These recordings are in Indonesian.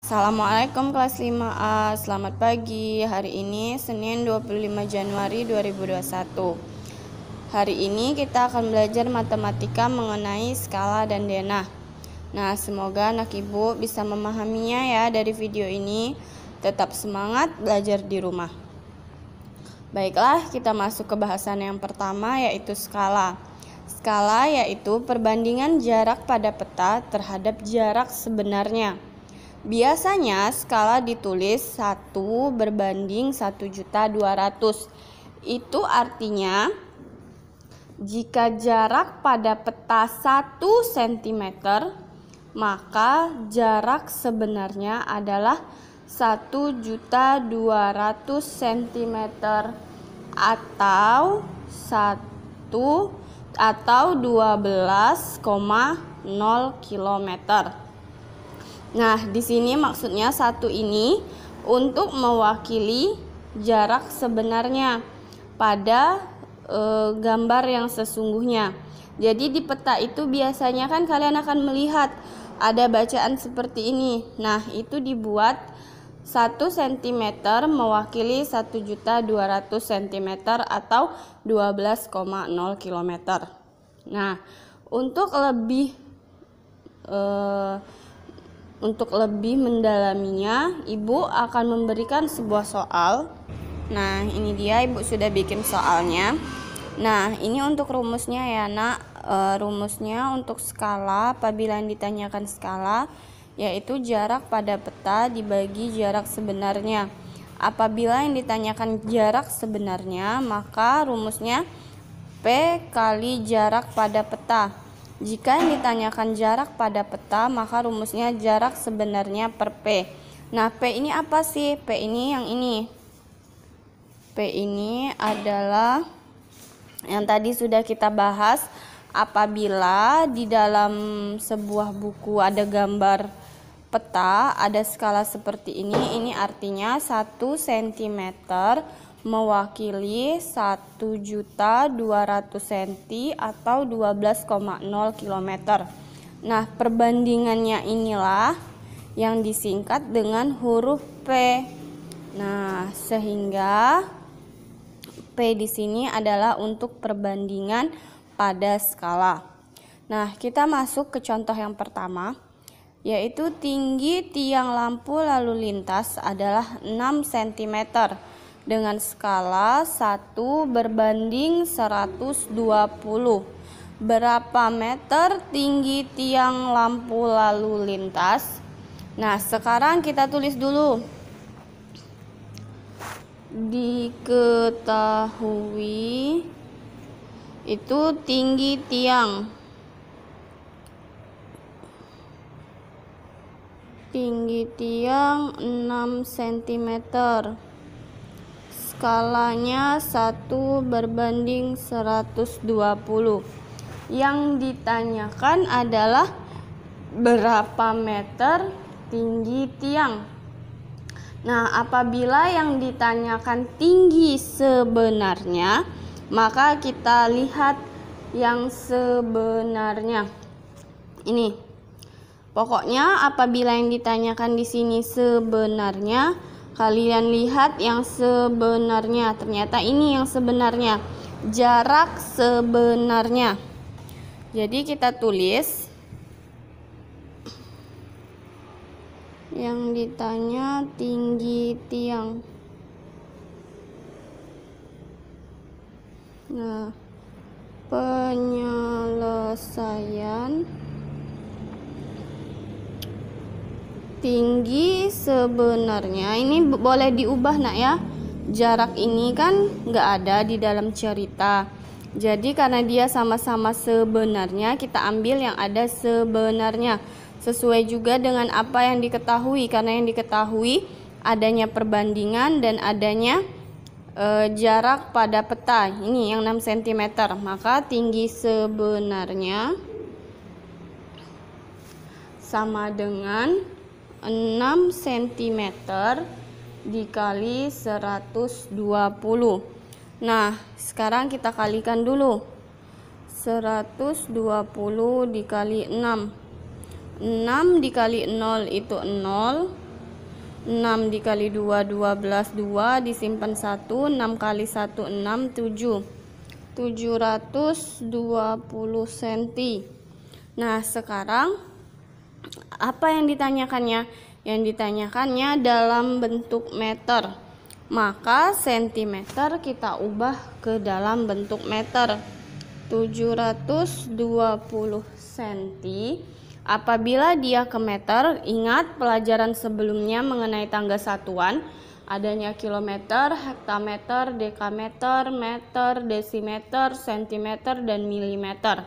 Assalamualaikum kelas 5A, selamat pagi. Hari ini Senin 25 Januari 2021. Hari ini kita akan belajar matematika mengenai skala dan denah. Nah, semoga anak ibu bisa memahaminya ya dari video ini. Tetap semangat belajar di rumah. Baiklah, kita masuk ke bahasan yang pertama, yaitu skala. Skala yaitu perbandingan jarak pada peta terhadap jarak sebenarnya. Biasanya skala ditulis 1 berbanding 1.200.000. Itu artinya jika jarak pada peta 1 cm, maka jarak sebenarnya adalah 1.200.000 cm atau 12,0 km. Nah, di sini maksudnya 1 ini untuk mewakili jarak sebenarnya pada gambar yang sesungguhnya. Jadi di peta itu biasanya kan kalian akan melihat ada bacaan seperti ini. Nah, itu dibuat 1 cm mewakili 1.200.000 cm atau 12,0 km. Nah, untuk lebih mendalaminya, Ibu akan memberikan sebuah soal. Nah, ini dia, Ibu sudah bikin soalnya. Nah, ini untuk rumusnya ya, Nak. Rumusnya untuk skala, apabila yang ditanyakan skala, yaitu jarak pada peta dibagi jarak sebenarnya. Apabila yang ditanyakan jarak sebenarnya, maka rumusnya P kali jarak pada peta. Jika yang ditanyakan jarak pada peta, maka rumusnya jarak sebenarnya per P. Nah, P ini apa sih? P ini yang ini. P ini adalah yang tadi sudah kita bahas. Apabila di dalam sebuah buku ada gambar peta, ada skala seperti ini artinya 1 cm mewakili 1.200.000 cm atau 12,0 km. Nah, perbandingannya inilah yang disingkat dengan huruf P. Nah, sehingga P di sini adalah untuk perbandingan pada skala. Nah, kita masuk ke contoh yang pertama, yaitu tinggi tiang lampu lalu lintas adalah 6 cm. Dengan skala 1 berbanding 120. Berapa meter tinggi tiang lampu lalu lintas? Nah, sekarang kita tulis dulu. Diketahui itu tinggi tiang. Tinggi tiang 6 cm. Skalanya 1 berbanding 120. Yang ditanyakan adalah berapa meter tinggi tiang. Nah, apabila yang ditanyakan tinggi sebenarnya, maka kita lihat yang sebenarnya. Ini. Pokoknya apabila yang ditanyakan di sini sebenarnya, kalian lihat yang sebenarnya. Ternyata ini yang sebenarnya. Jarak sebenarnya. Jadi kita tulis yang ditanya tinggi tiang. Nah, penyelesaian tinggi sebenarnya ini boleh diubah, Nak ya. Jarak ini kan nggak ada di dalam cerita. Jadi karena dia sama-sama sebenarnya, kita ambil yang ada sebenarnya. Sesuai juga dengan apa yang diketahui, karena yang diketahui adanya perbandingan dan adanya jarak pada peta. Ini yang 6 cm. Maka tinggi sebenarnya sama dengan 6 cm dikali 120. Nah, sekarang kita kalikan dulu. 120 dikali 6. 6 dikali 0 itu 0. 6 dikali 2, 12, 2, disimpan 1, 6 kali 1, 6, 7. 720 cm. Nah, sekarang apa yang ditanyakannya? Yang ditanyakannya dalam bentuk meter. Maka sentimeter kita ubah ke dalam bentuk meter. 720 cm. Apabila dia ke meter, ingat pelajaran sebelumnya mengenai tangga satuan, adanya kilometer, hektameter, dekameter, meter, desimeter, sentimeter, dan milimeter.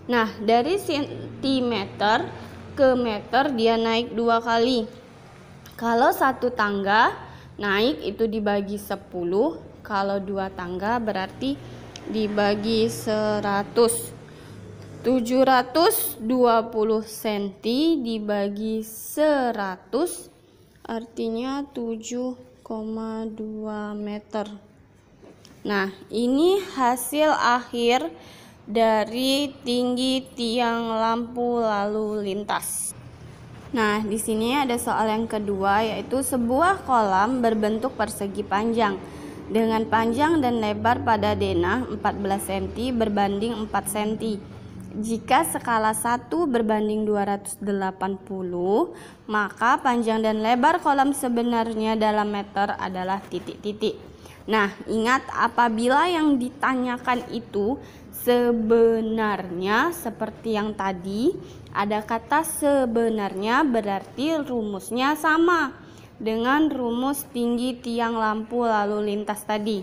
Nah, dari sentimeter ke meter dia naik 2 kali. Kalau satu tangga naik itu dibagi 10, kalau 2 tangga berarti dibagi 100. 720 cm dibagi 100 artinya 7,2 meter. Nah, ini hasil akhir dari tinggi tiang lampu lalu lintas. Nah, di sini ada soal yang kedua, yaitu sebuah kolam berbentuk persegi panjang dengan panjang dan lebar pada denah 14 cm berbanding 4 cm. Jika skala 1 berbanding 280, maka panjang dan lebar kolam sebenarnya dalam meter adalah titik-titik. Nah, ingat apabila yang ditanyakan itu sebenarnya seperti yang tadi, ada kata sebenarnya berarti rumusnya sama dengan rumus tinggi tiang lampu lalu lintas tadi.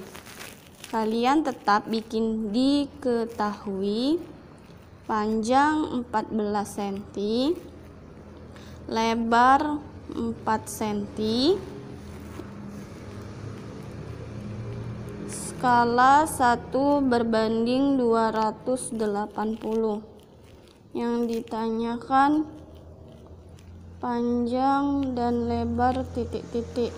Kalian tetap bikin diketahui panjang 14 cm, lebar 4 cm, skala 1 berbanding 280. Yang ditanyakan panjang dan lebar titik-titik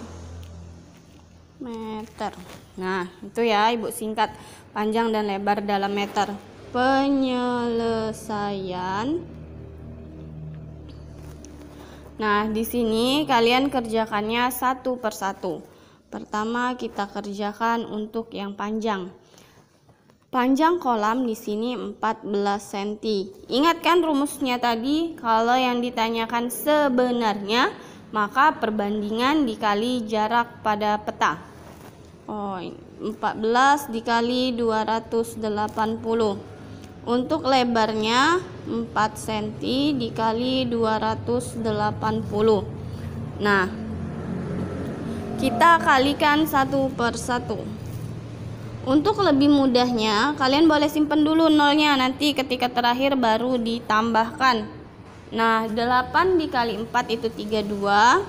meter. Nah, itu ya Ibu singkat panjang dan lebar dalam meter. Penyelesaian. Nah, di sini kalian kerjakannya satu persatu. Pertama kita kerjakan untuk yang panjang. Panjang kolam di sini 14 cm. Ingat kan rumusnya tadi, kalau yang ditanyakan sebenarnya maka perbandingan dikali jarak pada peta. 14 dikali 280. Untuk lebarnya 4 cm dikali 280. Nah, kita kalikan satu per satu. Untuk lebih mudahnya, kalian boleh simpan dulu nolnya, nanti ketika terakhir baru ditambahkan. Nah, 8 dikali 4 itu 32.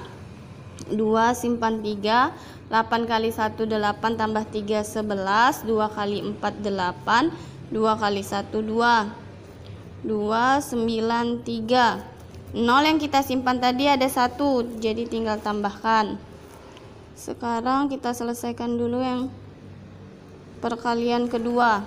2 simpan 3. 8 kali 1 8 tambah 3 11. 2 kali 4 8. 2 kali 1 2. 2 9 3. 0 yang kita simpan tadi ada 1, jadi tinggal tambahkan. Sekarang kita selesaikan dulu yang perkalian kedua.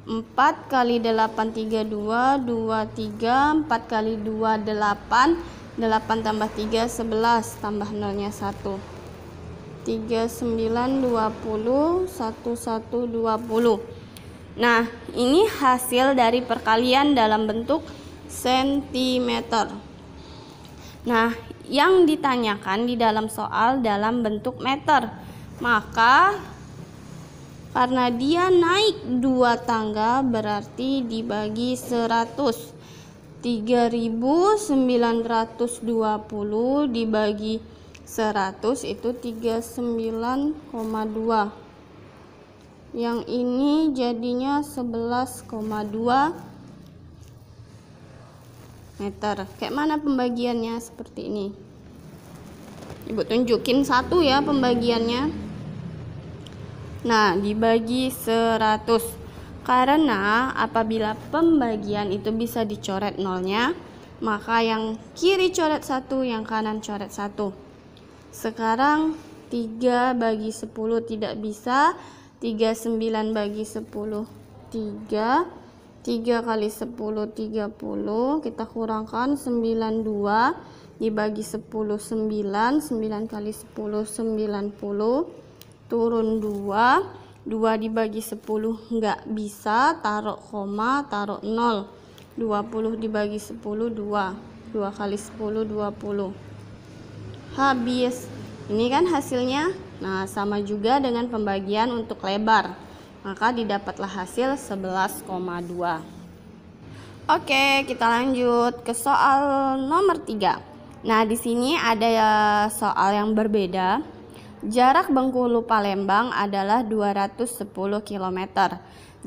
4 kali 8 32, 23, 4 kali 2 8, 8 tambah 3 11, tambah nolnya 1. 3 9 20, 1 1 20. Nah, ini hasil dari perkalian dalam bentuk sentimeter. Nah, yang ditanyakan di dalam soal dalam bentuk meter. Maka karena dia naik 2 tangga berarti dibagi 100. 3920 dibagi 100 itu 39,2. Yang ini jadinya 11,2 meter. Kayak mana pembagiannya? Seperti ini. Ibu tunjukin satu ya pembagiannya. Nah, dibagi 100. Karena apabila pembagian itu bisa dicoret nolnya, maka yang kiri coret 1, yang kanan coret 1. Sekarang 3 bagi 10 tidak bisa. 39 bagi 10 3. 3 kali 10 30. Kita kurangkan 92. dibagi 10 9, 9 kali 10 90, turun 2, 2 dibagi 10 nggak bisa, taruh koma, taruh 0, 20 dibagi 10 2, 2 kali 10 20, habis. Ini kan hasilnya. Nah, sama juga dengan pembagian untuk lebar, maka didapatlah hasil 11,2. Oke, kita lanjut ke soal nomor 3. Nah, di sini ada soal yang berbeda. Jarak Bengkulu Palembang adalah 210 km.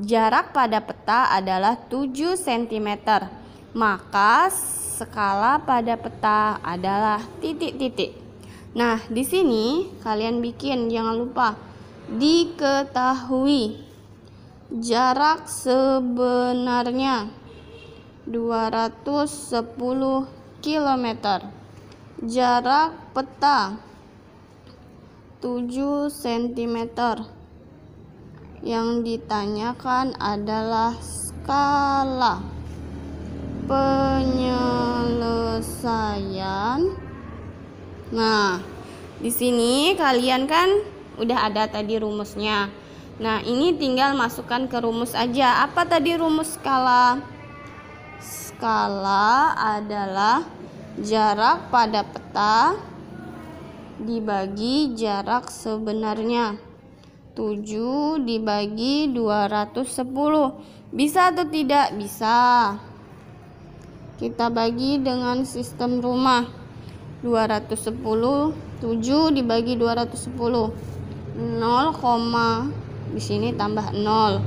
Jarak pada peta adalah 7 cm. Maka skala pada peta adalah titik-titik. Nah, di sini kalian bikin, jangan lupa diketahui jarak sebenarnya 210 km. Jarak peta 7 cm. Yang ditanyakan adalah skala penyelesaian. Nah, di sini kalian kan udah ada tadi rumusnya. Nah, ini tinggal masukkan ke rumus aja. Apa tadi rumus skala? Skala adalah jarak pada peta dibagi jarak sebenarnya. 7 dibagi 210. Bisa atau tidak? Bisa. Kita bagi dengan sistem rumah. 210, 7 dibagi 210. 0, di sini tambah 0.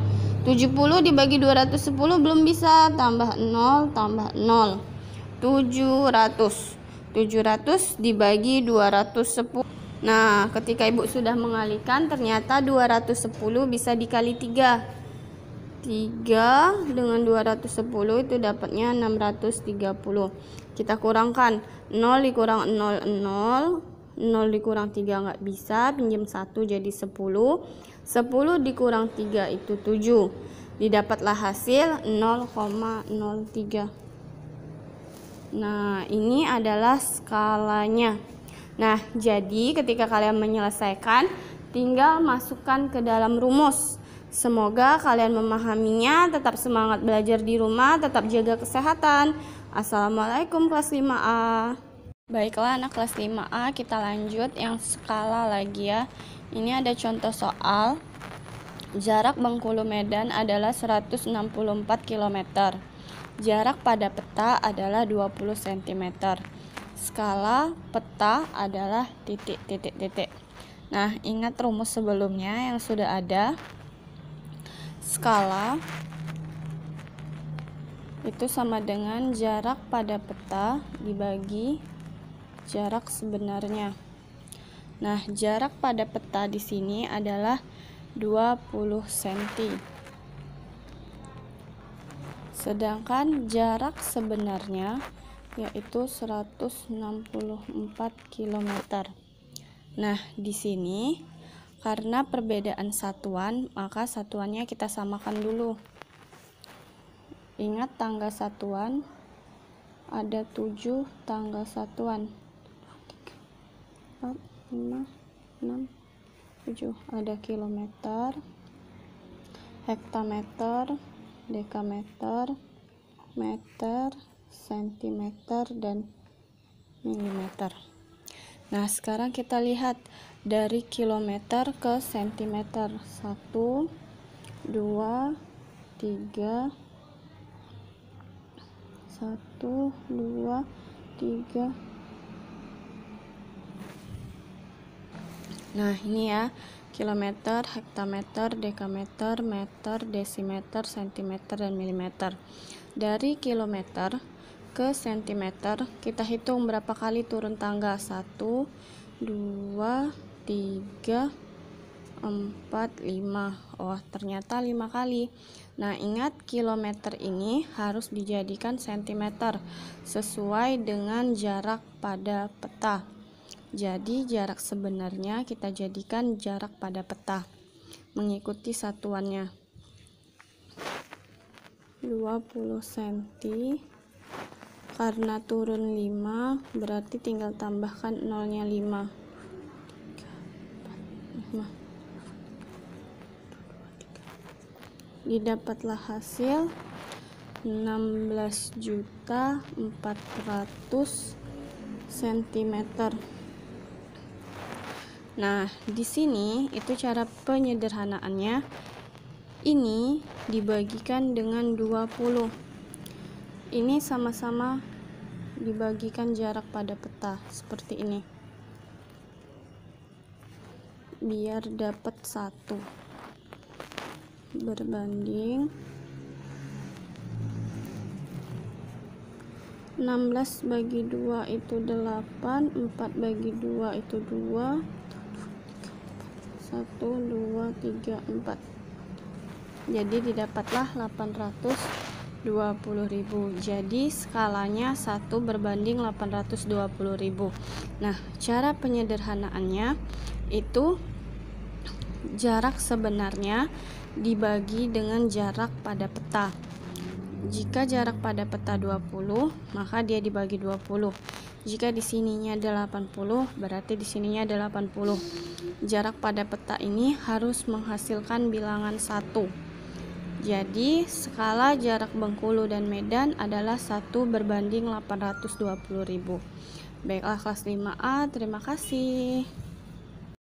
70 dibagi 210 belum bisa, tambah 0, tambah 0. 700. 700 dibagi 210. Nah, ketika Ibu sudah mengalihkan, ternyata 210 bisa dikali 3. 3 dengan 210 itu dapatnya 630. Kita kurangkan. 0 dikurang 0, 0. 0 dikurang 3 nggak bisa, pinjam 1 jadi 10. 10 dikurang 3 itu 7. Didapatlah hasil 0,03. Nah, ini adalah skalanya. Nah, jadi ketika kalian menyelesaikan, tinggal masukkan ke dalam rumus. Semoga kalian memahaminya. Tetap semangat belajar di rumah, tetap jaga kesehatan. Assalamualaikum kelas 5A. Baiklah anak kelas 5A, kita lanjut yang skala lagi ya. Ini ada contoh soal. Jarak Bengkulu Medan adalah 164 km. Jarak pada peta adalah 20 cm. Skala peta adalah titik. Nah, ingat rumus sebelumnya yang sudah ada. Skala itu sama dengan jarak pada peta dibagi jarak sebenarnya. Nah, jarak pada peta di sini adalah 20 cm. Sedangkan jarak sebenarnya yaitu 164 km. Nah, di sini karena perbedaan satuan, maka satuannya kita samakan dulu. Ingat tangga satuan ada 7 tangga satuan. 4, 5, 6, 7. Ada kilometer, hektameter, dekameter, meter, sentimeter, dan milimeter. Nah, sekarang kita lihat dari kilometer ke sentimeter. 1, 2, 3. 1, 2, 3. Nah, ini ya, kilometer, hektameter, dekameter, meter, desimeter, sentimeter, dan milimeter. Dari kilometer ke sentimeter, kita hitung berapa kali turun tangga. 1, 2, 3, 4, 5. Oh, ternyata 5 kali. Nah, ingat kilometer ini harus dijadikan sentimeter sesuai dengan jarak pada peta. Jadi jarak sebenarnya kita jadikan jarak pada peta mengikuti satuannya. 20 cm Karena turun 5, berarti tinggal tambahkan nolnya 5. Didapatlah hasil 16.400 cm. Nah, di sini itu cara penyederhanaannya. Ini dibagikan dengan 20. Ini sama-sama dibagikan jarak pada peta seperti ini. Biar dapat 1 berbanding 16 bagi 2 itu 8, 4 bagi 2 itu 2, 1, 2, 3, 4. Jadi didapatlah 820.000. Jadi skalanya 1 berbanding 820.000. Nah, cara penyederhanaannya itu jarak sebenarnya dibagi dengan jarak pada peta. Jika jarak pada peta 20, maka dia dibagi 20. Jika di sininya 80, berarti di sininya 80. Jarak pada peta ini harus menghasilkan bilangan 1. Jadi skala jarak Bengkulu dan Medan adalah 1 berbanding 820.000. Baiklah kelas 5A, terima kasih.